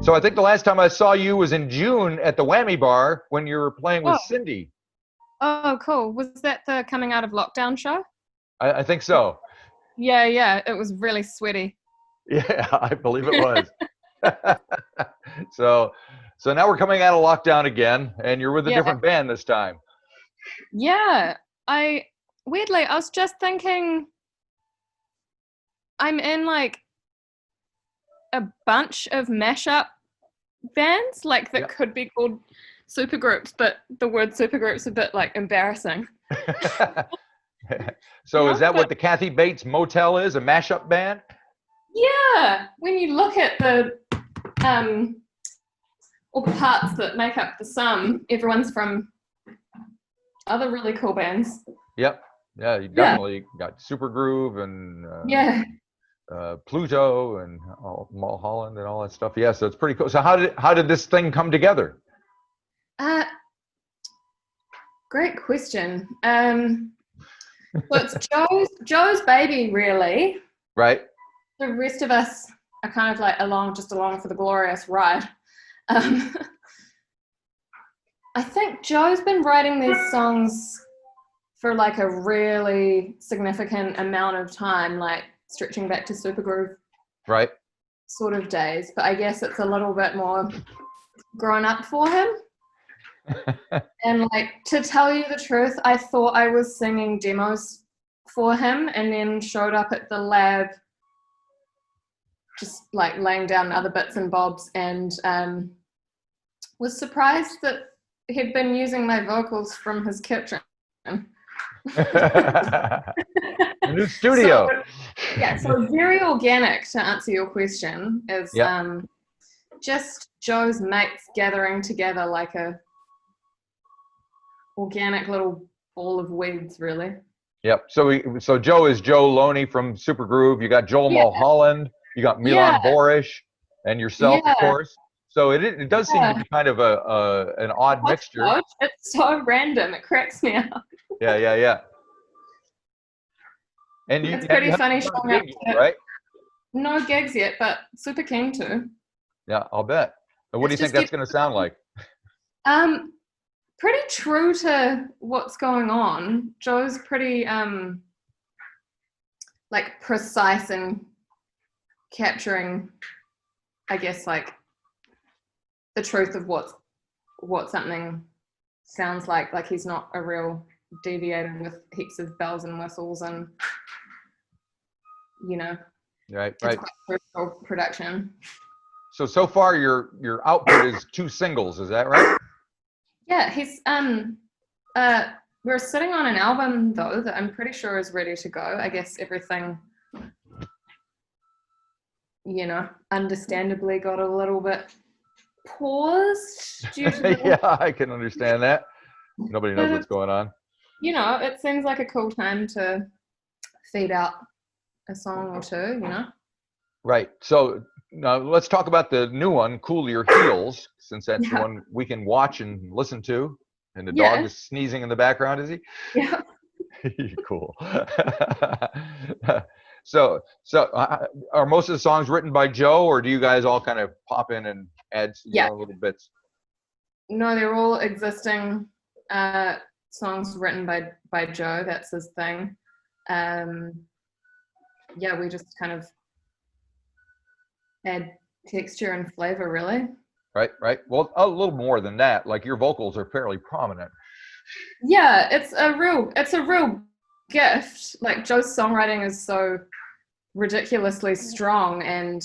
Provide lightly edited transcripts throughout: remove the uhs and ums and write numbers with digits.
So I think the last time I saw you was in June at the Whammy Bar when you were playing with Oh, Cindy. oh, cool. Was that the coming out of lockdown show? I think so. Yeah. It was really sweaty. Yeah, I believe it was. So now we're coming out of lockdown again, and you're with a Yeah. different band this time. Yeah. Weirdly, I was just thinking I'm in like a bunch of mashup bands like that could be called supergroups, but the word supergroup's a bit like embarrassing. So is that But what the Kathy Bates Motel is, a mashup band? yeah, when you look at the all the parts that make up the sum, everyone's from other really cool bands. Yep. Yeah, you definitely got Supergroove and Pluto and Mulholland and all that stuff. Yeah, so it's pretty cool. So how did this thing come together? Great question. So it's Joe's baby, really. Right. The rest of us are kind of like along for the glorious ride. I think Joe's been writing these songs for like a really significant amount of time, like stretching back to Supergroove Right. sort of days, but I guess it's a little bit more grown up for him. And like, to tell you the truth, I thought I was singing demos for him and then showed up at the lab just like laying down other bits and bobs, and was surprised that he'd been using my vocals from his kitchen. A new studio. So very organic, to answer your question, is just Joe's mates gathering together like a organic little ball of weeds, really. Yep. So Joe is Joe Loney from Supergroove. You got Joel Mulholland. You got Milan Borish, and yourself, of course. So it does seem to be kind of an odd mixture. It's so random. It cracks me up. Yeah. And it's pretty funny showing up to, right? No gigs yet, but super keen to. Yeah, I'll bet. And what do you think that's going to sound like? Pretty true to what's going on. Joe's pretty like precise in capturing, I guess, like the truth of what something sounds like. Like he's not a real deviator with heaps of bells and whistles and, you know, right. Quite crucial production. So far your output is 2 singles, is that right? Yeah, he's we're sitting on an album though that I'm pretty sure is ready to go. I guess everything, you know, understandably got a little bit paused due to the yeah, I can understand that. Nobody knows what's going on. You know, it seems like a cool time to feed out a song or two, you know? Right. So now let's talk about the new one, Cool Your Heels, since that's the one we can watch and listen to. And the dog is sneezing in the background, is he? Yeah. Cool. So are most of the songs written by Joe, or do you guys all kind of pop in and add little bits? No, they're all existing songs written by Joe. That's his thing. We just kind of add texture and flavor, really. Right. Well, a little more than that. Like your vocals are fairly prominent. Yeah, it's a real gift. Like Joe's songwriting is so ridiculously strong, and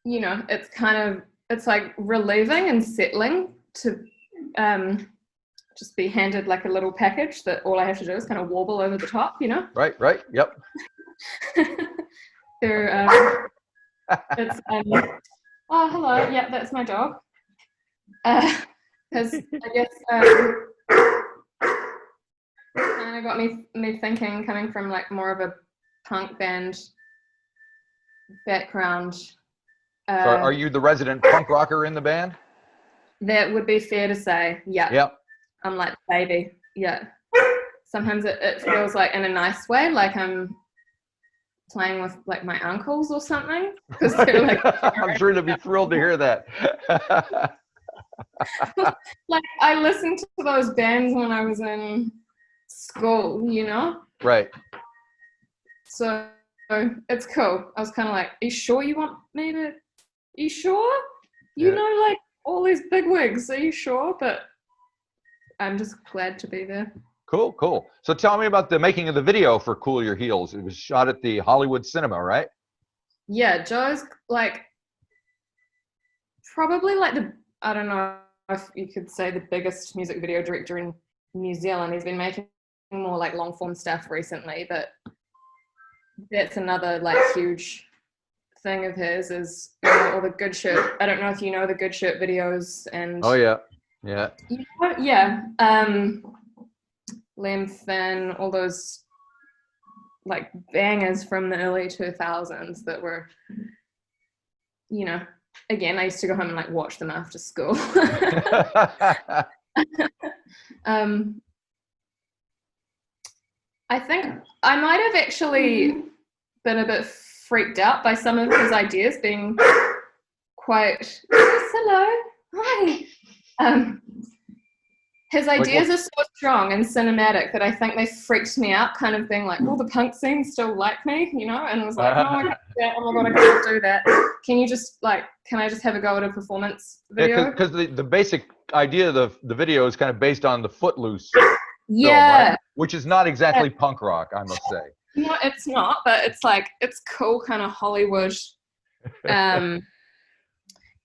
you know, it's like relieving and settling to just be handed like a little package that all I have to do is kind of warble over the top, you know? Right. Yep. It's oh, hello. Yeah, that's my dog. Because I guess kind of got me thinking, coming from like more of a punk band background. So are you the resident punk rocker in the band? That would be fair to say. Yeah. Yep. I'm like the baby. Yeah. Sometimes it feels like in a nice way, like I'm playing with like my uncles or something, because they're like I'm sure they'd be thrilled to hear that. like I listened to those bands when I was in school, you know? Right. So it's cool. I was kind of like, are you sure you want me to, you sure? You know, like all these big wigs, are you sure? But I'm just glad to be there. Cool, cool. So tell me about the making of the video for Cool Your Heels. It was shot at the Hollywood Cinema, right? Yeah, Joe's like probably like I don't know if you could say the biggest music video director in New Zealand. He's been making more like long form stuff recently, but that's another like huge thing of his is, you know, all the Good Shirt. I don't know if you know the Good Shirt videos and Oh yeah. yeah. Lamb Thin, all those like bangers from the early 2000s that were, you know, again, I used to go home and like watch them after school. I think I might have actually been a bit freaked out by some of his ideas being quite, hello, hi. His ideas are so strong and cinematic that I think they freaked me out, kind of being like, will the punk scene still like me, you know? And I was like, no, I can't do that. Oh my God, I can't do that. Can you just like, can I just have a go at a performance video? Because the basic idea of the video is kind of based on the Footloose yeah. film, right? Which is not exactly punk rock, I must say. No, it's not, but it's like, it's cool kind of Hollywood,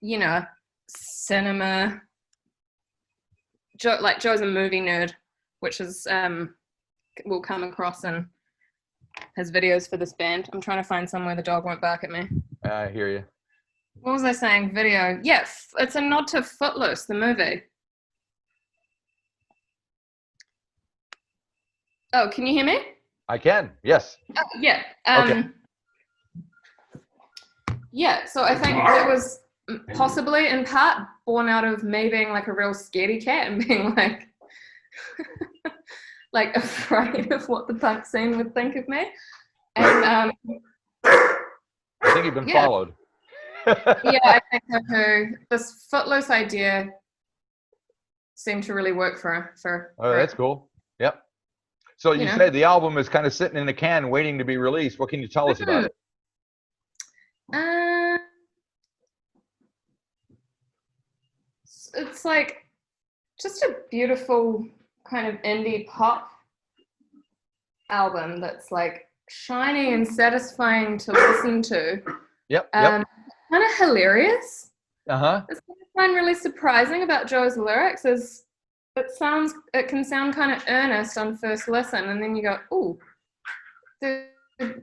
you know, cinema. Joe's a movie nerd, which is will come across in his videos for this band. I'm trying to find somewhere the dog won't bark at me. I hear you. What was I saying? Video. Yeah, it's a nod to Footloose, the movie. Oh, can you hear me? I can, yes. Oh, yeah. Okay. Yeah, so I think it was possibly in part born out of me being like a real scaredy cat and being like like afraid of what the punk scene would think of me. And I think you've been followed. Yeah, I think so too. This Footloose idea seemed to really work for that's cool. Yep. So you said the album is kind of sitting in a can waiting to be released. What can you tell us about it? It's like just a beautiful kind of indie pop album that's like shiny and satisfying to listen to. Yep. Kind of hilarious. Uh-huh. It's what I find really surprising about Joe's lyrics is it can sound kind of earnest on first listen, and then you go, ooh, there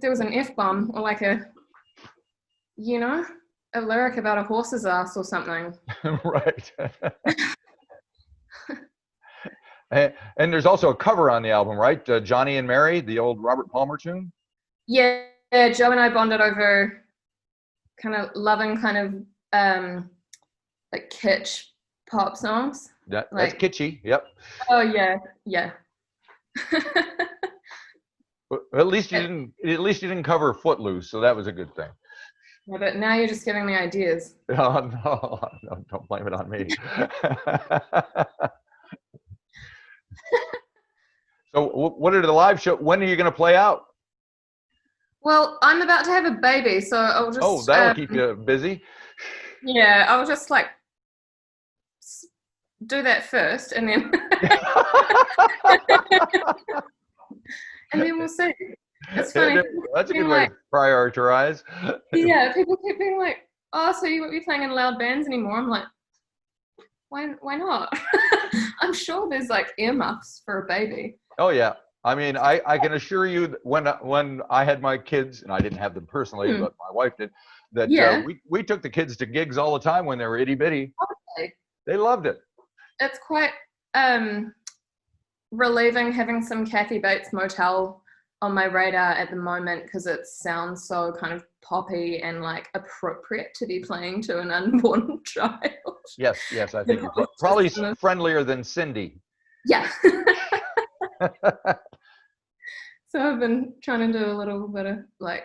was an F-bomb or like a lyric about a horse's ass or something. Right. And there's also a cover on the album, right? Johnny and Mary, the old Robert Palmer tune. Yeah, Joe and I bonded over kind of loving kind of like kitsch pop songs. That's like, kitschy. Yep. Oh yeah. At least you didn't cover Footloose, so that was a good thing. Yeah, but now you're just giving me ideas. No, don't blame it on me. So what are the live show? When are you going to play out? Well, I'm about to have a baby, so I'll just... Oh, that'll keep you busy. Yeah, I'll just like do that first and then... and then we'll see. It's funny. That's a good way to prioritize. Yeah, people keep being like, oh, so you won't be playing in loud bands anymore. I'm like, why not? I'm sure there's like earmuffs for a baby. Oh yeah. I mean, I can assure you that when I had my kids, and I didn't have them personally, but my wife did, that we took the kids to gigs all the time when they were itty bitty. Okay. They loved it. It's quite relieving having some Kathy Bates Motel on my radar at the moment because it sounds so kind of poppy and like appropriate to be playing to an unborn child. Yes, I think you're probably friendlier than Cindy. Yeah. So I've been trying to do a little bit of like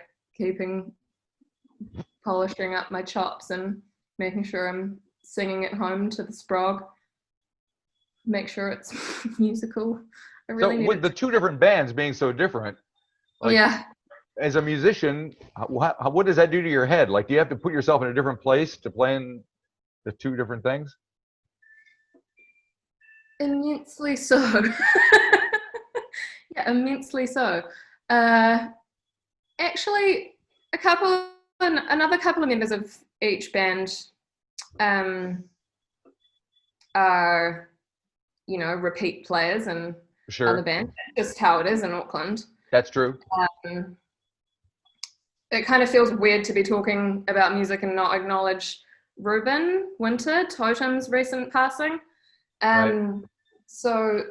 polishing up my chops and making sure I'm singing at home to the Sprog. Make sure it's musical. I really so with the two different bands being so different, like, yeah. as a musician, what does that do to your head? Like, do you have to put yourself in a different place to play in the two different things? Immensely so. Yeah, immensely so. Actually, another couple of members of each band are, repeat players in other bands. That's just how it is in Auckland. That's true. It kind of feels weird to be talking about music and not acknowledge Ruben Winter, Totem's recent passing. Right. So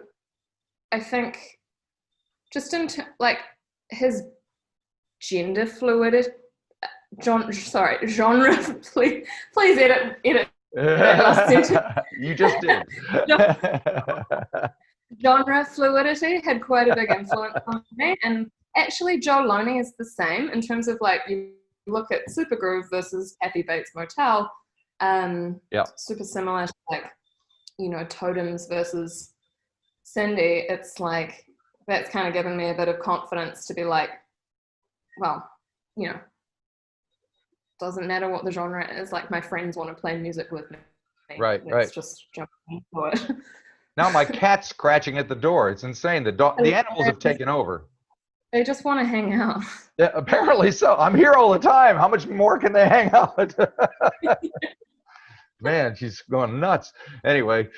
I think just like his gender fluidity, genre, please edit that last sentence. You just did. Genre fluidity had quite a big influence on me, and actually Joe Loney is the same in terms of, like, you look at Supergroove versus Kathy Bates Motel, super similar to, like, Totems versus Cindy. It's like, that's kind of given me a bit of confidence to be like, well, doesn't matter what the genre is, like, my friends want to play music with me. Right. Let's just jump into it. Now my cat's scratching at the door. It's insane. The animals have taken over. They just want to hang out. Yeah, apparently so. I'm here all the time. How much more can they hang out? Man, she's going nuts. Anyway,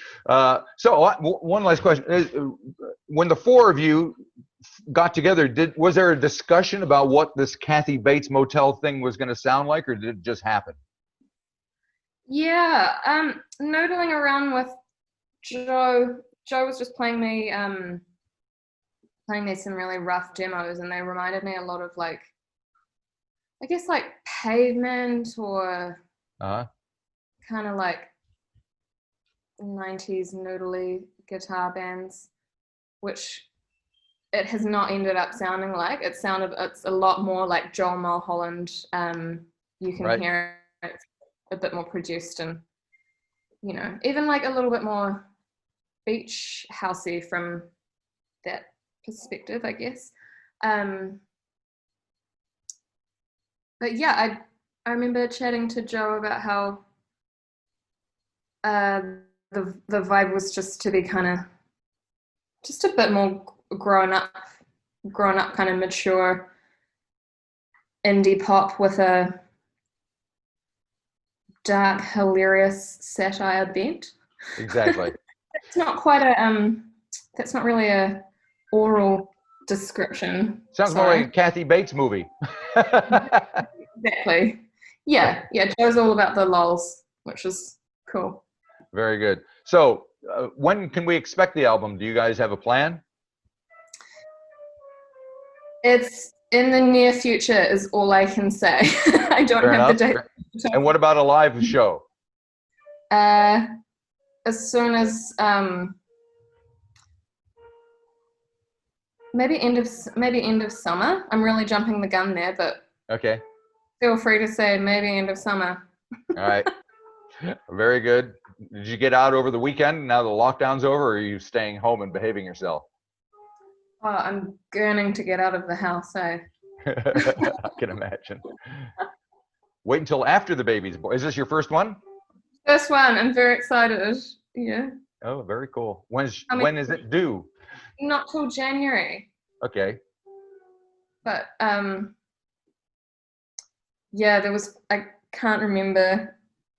so one last question. When the four of you got together, was there a discussion about what this Kathy Bates Motel thing was going to sound like, or did it just happen? Yeah, noodling around with Joe. Joe was just playing me some really rough demos, and they reminded me a lot of, like, I guess, like Pavement or kind of like 90s noodly guitar bands, which it has not ended up sounding like. It's a lot more like Joel Mulholland. You can hear it a bit more produced and, even like a little bit more beach housey from that perspective, I guess. But yeah, I remember chatting to Joe about how the vibe was just to be kind of just a bit more grown up kind of mature indie pop with a dark, hilarious satire bent. Exactly. It's not quite that's not really a oral description. Sounds more like a Kathy Bates movie. Exactly. Yeah, Joe's all about the lols, which is cool. Very good. So when can we expect the album? Do you guys have a plan? It's in the near future is all I can say. I don't have the date. And what about a live show? As soon as maybe end of summer. I'm really jumping the gun there, but okay. Feel free to say maybe end of summer. All right. Very good. Did you get out over the weekend now the lockdown's over, or are you staying home and behaving yourself? Oh, I'm gurning to get out of the house, eh? I can imagine. Wait until after the baby's born. Is this your first one? First one. I'm very excited. Yeah. Oh, very cool. When is it due? Not till January. Okay. But yeah, I can't remember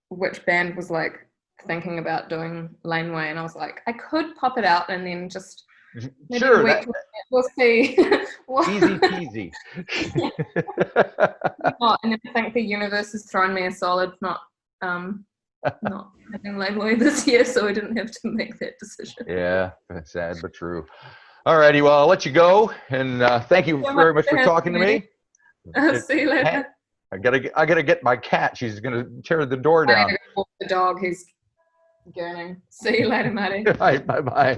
which band was like thinking about doing Laneway, and I was like, I could pop it out and then just maybe sure, we'll see. Easy peasy. And then I think the universe has thrown me a solid not having Laneway this year, so I didn't have to make that decision. Yeah, that's sad but true. All righty, well, I'll let you go, and thank you very much for talking to me. I'll see you later. I gotta get my cat. She's gonna tear the door down. I gotta walk the dog. He's gurning. See you later, Marty. All right, bye-bye.